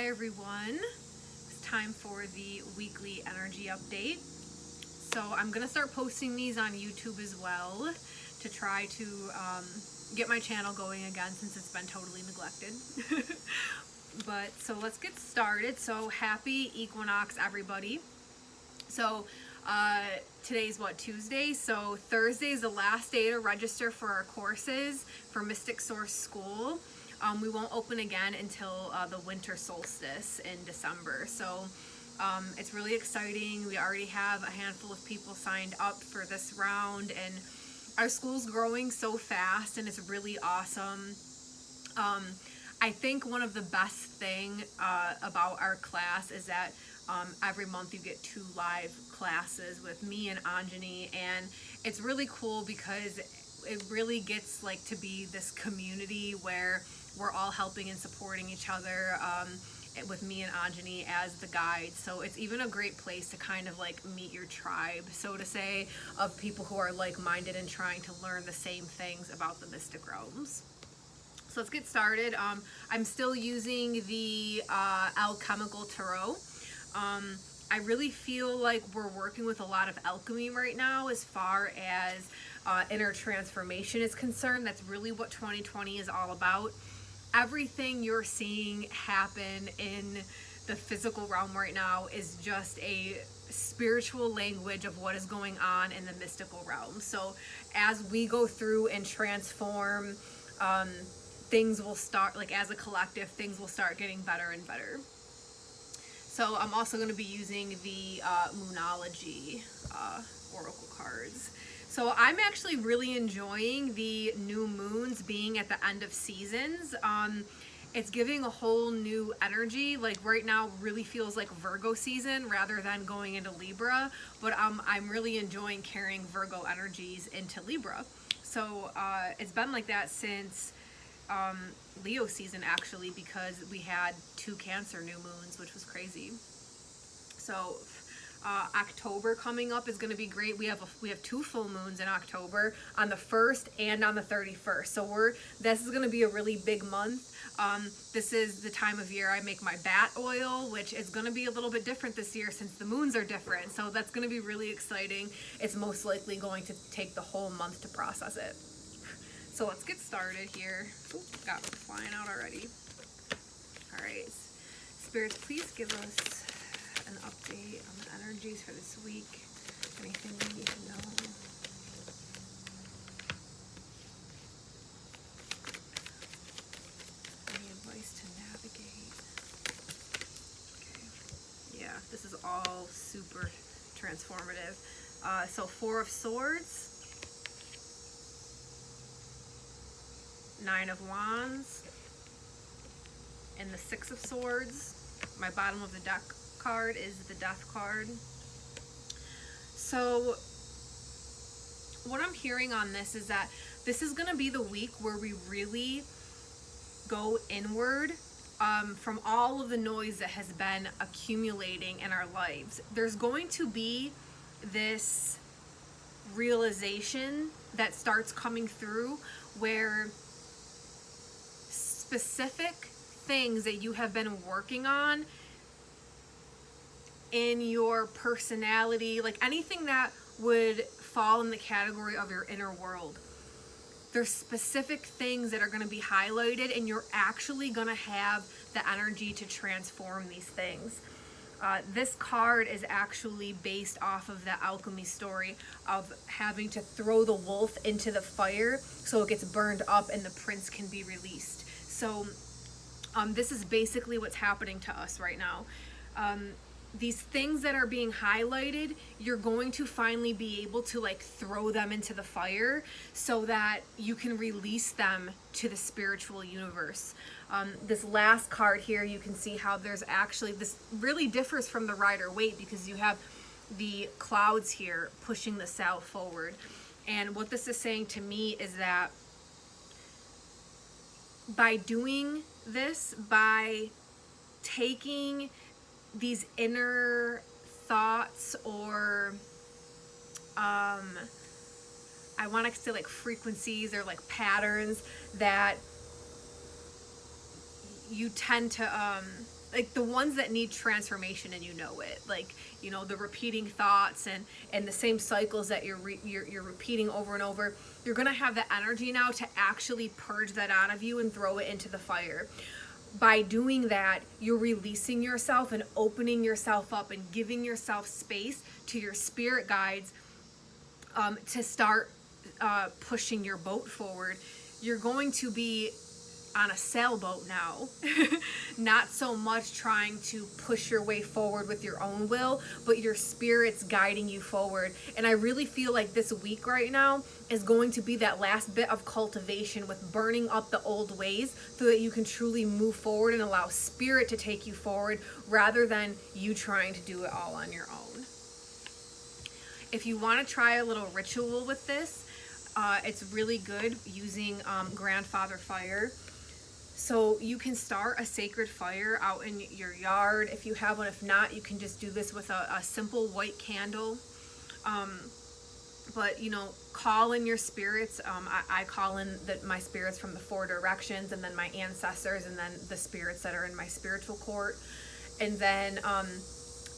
Hi everyone, it's time for the weekly energy update. So I'm going to start posting these on YouTube as well to try to get my channel going again since it's been totally neglected. But so let's get started. So happy Equinox everybody. So today's Tuesday? So Thursday is the last day to register for our courses for Mystic Source School. We won't open again until the winter solstice in December. So it's really exciting. We already have a handful of people signed up for this round, and our school's growing so fast and it's really awesome. I think one of the best thing about our class is that every month you get 2 live classes with me and Anjani, and it's really cool because it really gets like to be this community where we're all helping and supporting each other with me and Anjani as the guide. So it's even a great place to kind of like meet your tribe, so to say, of people who are like-minded and trying to learn the same things about the mystic realms. So let's get started. I'm still using the alchemical tarot. I really feel like we're working with a lot of alchemy right now as far as inner transformation is concerned. That's really what 2020 is all about. Everything you're seeing happen in the physical realm right now is just a spiritual language of what is going on in the mystical realm. So as we go through and transform, things will start, like as a collective, things will start getting better and better. So I'm also going to be using the Moonology oracle cards. So I'm actually really enjoying the new moons being at the end of seasons. It's giving a whole new energy. Like right now really feels like Virgo season rather than going into Libra, but I'm really enjoying carrying Virgo energies into Libra. So it's been like that since Leo season actually, because we had 2 Cancer new moons, which was crazy. So October coming up is going to be great. We have 2 full moons in October, on the 1st and on the 31st. So this is going to be a really big month. This is the time of year I make my bat oil, which is going to be a little bit different this year since the moons are different. So that's going to be really exciting. It's most likely going to take the whole month to process it. So let's get started here. Ooh, got one flying out already. All right, spirits, please give us an update on the energies for this week. Anything we need to know? Any advice to navigate? Okay. Yeah, this is all super transformative. So 4 of Swords, 9 of Wands, and the 6 of Swords. My bottom of the deck card is the Death card. So what I'm hearing on this is that this is going to be the week where we really go inward from all of the noise that has been accumulating in our lives. There's going to be this realization that starts coming through where specific things that you have been working on in your personality, like anything that would fall in the category of your inner world, there's specific things that are going to be highlighted, and you're actually going to have the energy to transform these things. This card is actually based off of the alchemy story of having to throw the wolf into the fire so it gets burned up and the prince can be released. So this is basically what's happening to us right now. These things that are being highlighted, you're going to finally be able to like throw them into the fire so that you can release them to the spiritual universe. This last card here, you can see how there's actually, this really differs from the Rider-Waite because you have the clouds here pushing the sail forward. And what this is saying to me is that by doing this, by taking these inner thoughts, or I want to say like frequencies or like patterns that you tend to like the ones that need transformation, and you know it, like, you know, the repeating thoughts and the same cycles that you're repeating over and over. You're gonna have the energy now to actually purge that out of you and throw it into the fire. By doing that, you're releasing yourself and opening yourself up and giving yourself space to your spirit guides to start pushing your boat forward. You're going to be on a sailboat now, not so much trying to push your way forward with your own will, but your spirit's guiding you forward. And I really feel like this week right now is going to be that last bit of cultivation with burning up the old ways so that you can truly move forward and allow spirit to take you forward rather than you trying to do it all on your own. If you want to try a little ritual with this, it's really good using grandfather fire. So you can start a sacred fire out in your yard if you have one. If not, you can just do this with a simple white candle. But, you know, call in your spirits. I call in my spirits from the 4 directions, and then my ancestors, and then the spirits that are in my spiritual court. And then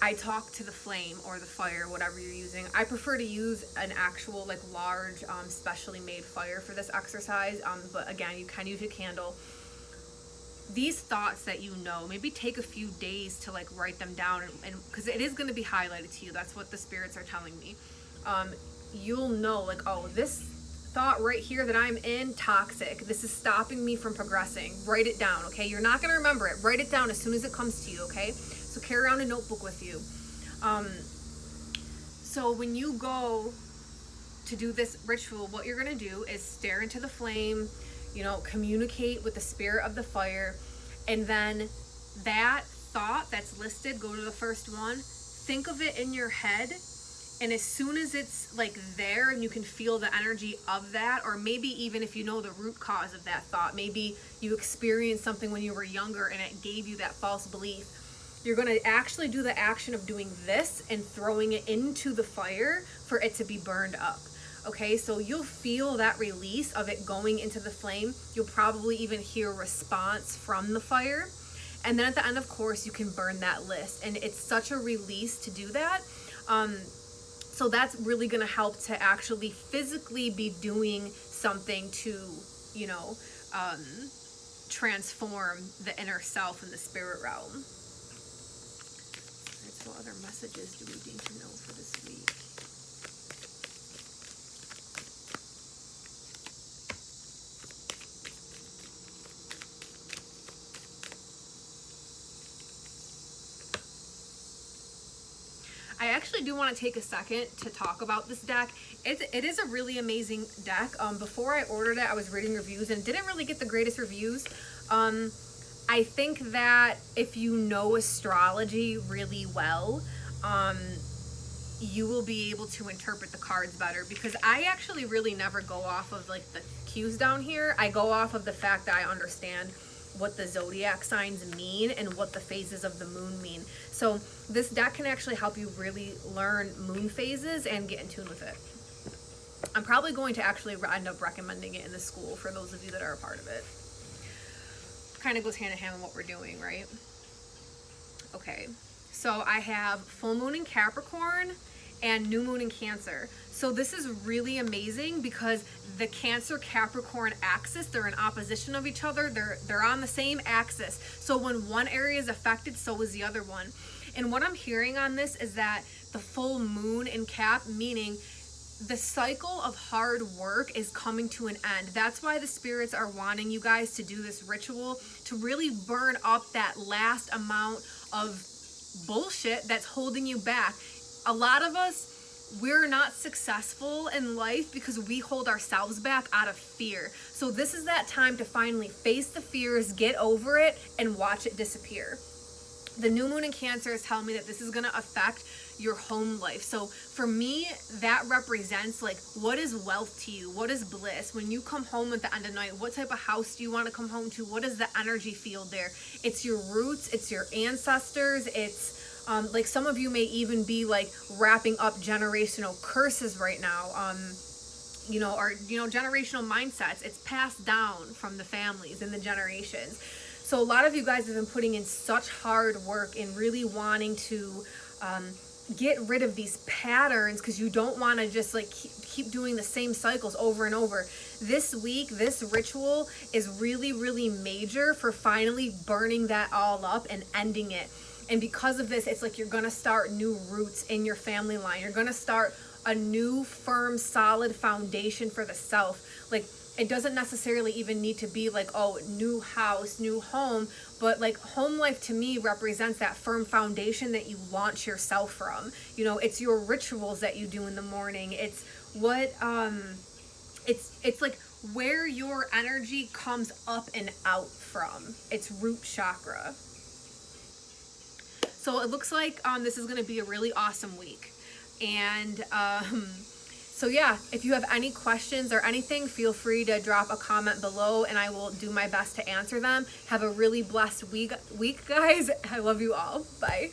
I talk to the flame or the fire, whatever you're using. I prefer to use an actual, like, large, specially made fire for this exercise. But again, you can use a candle. These thoughts that you know, maybe take a few days to like write them down, and because it is going to be highlighted to you. That's what the spirits are telling me. You'll know, like, oh, this thought right here that I'm in, toxic. This is stopping me from progressing. Write it down, okay? You're not going to remember it. Write it down as soon as it comes to you, okay? So carry around a notebook with you. So when you go to do this ritual, what you're going to do is stare into the flame, you know, communicate with the spirit of the fire, and then that thought that's listed, go to the first one, think of it in your head, and as soon as it's like there and you can feel the energy of that, or maybe even if you know the root cause of that thought, maybe you experienced something when you were younger and it gave you that false belief, you're going to actually do the action of doing this and throwing it into the fire for it to be burned up. Okay, so you'll feel that release of it going into the flame. You'll probably even hear a response from the fire. And then at the end, of course, you can burn that list. And it's such a release to do that. So that's really going to help to actually physically be doing something to, you know, transform the inner self in the spirit realm. Alright, so what other messages do we need to know for this week? I actually do want to take a second to talk about this deck. It is a really amazing deck. Before I ordered it, I was reading reviews and didn't really get the greatest reviews. I think that if you know astrology really well, you will be able to interpret the cards better, because I actually really never go off of like the cues down here. I go off of the fact that I understand what the zodiac signs mean and what the phases of the moon mean. So this deck can actually help you really learn moon phases and get in tune with it. I'm probably going to actually end up recommending it in the school for those of you that are a part of it. Kind of goes hand in hand with what we're doing, right? Okay, so I have full moon in Capricorn and new moon in Cancer. So this is really amazing because the Cancer Capricorn axis, they're in opposition of each other. They're on the same axis. So when one area is affected, so is the other one. And what I'm hearing on this is that the full moon in Cap, meaning the cycle of hard work is coming to an end. That's why the spirits are wanting you guys to do this ritual to really burn up that last amount of bullshit that's holding you back. A lot of us, we're not successful in life because we hold ourselves back out of fear. So this is that time to finally face the fears, get over it, and watch it disappear. The new moon in Cancer is telling me that this is going to affect your home life. So for me, that represents like, what is wealth to you? What is bliss? When you come home at the end of the night, what type of house do you want to come home to? What is the energy field there? It's your roots, it's your ancestors, it's like some of you may even be like wrapping up generational curses right now, you know, or, you know, generational mindsets. It's passed down from the families and the generations. So a lot of you guys have been putting in such hard work and really wanting to get rid of these patterns, because you don't want to just like keep doing the same cycles over and over. This week, this ritual is really, really major for finally burning that all up and ending it. And because of this, it's like you're going to start new roots in your family line. You're going to start a new, firm, solid foundation for the self. Like, it doesn't necessarily even need to be like, oh, new house, new home, but like home life to me represents that firm foundation that you launch yourself from. You know, it's your rituals that you do in the morning. It's what, it's like where your energy comes up and out from. It's root chakra. So it looks like this is going to be a really awesome week. And so yeah, if you have any questions or anything, feel free to drop a comment below and I will do my best to answer them. Have a really blessed week, guys. I love you all. Bye.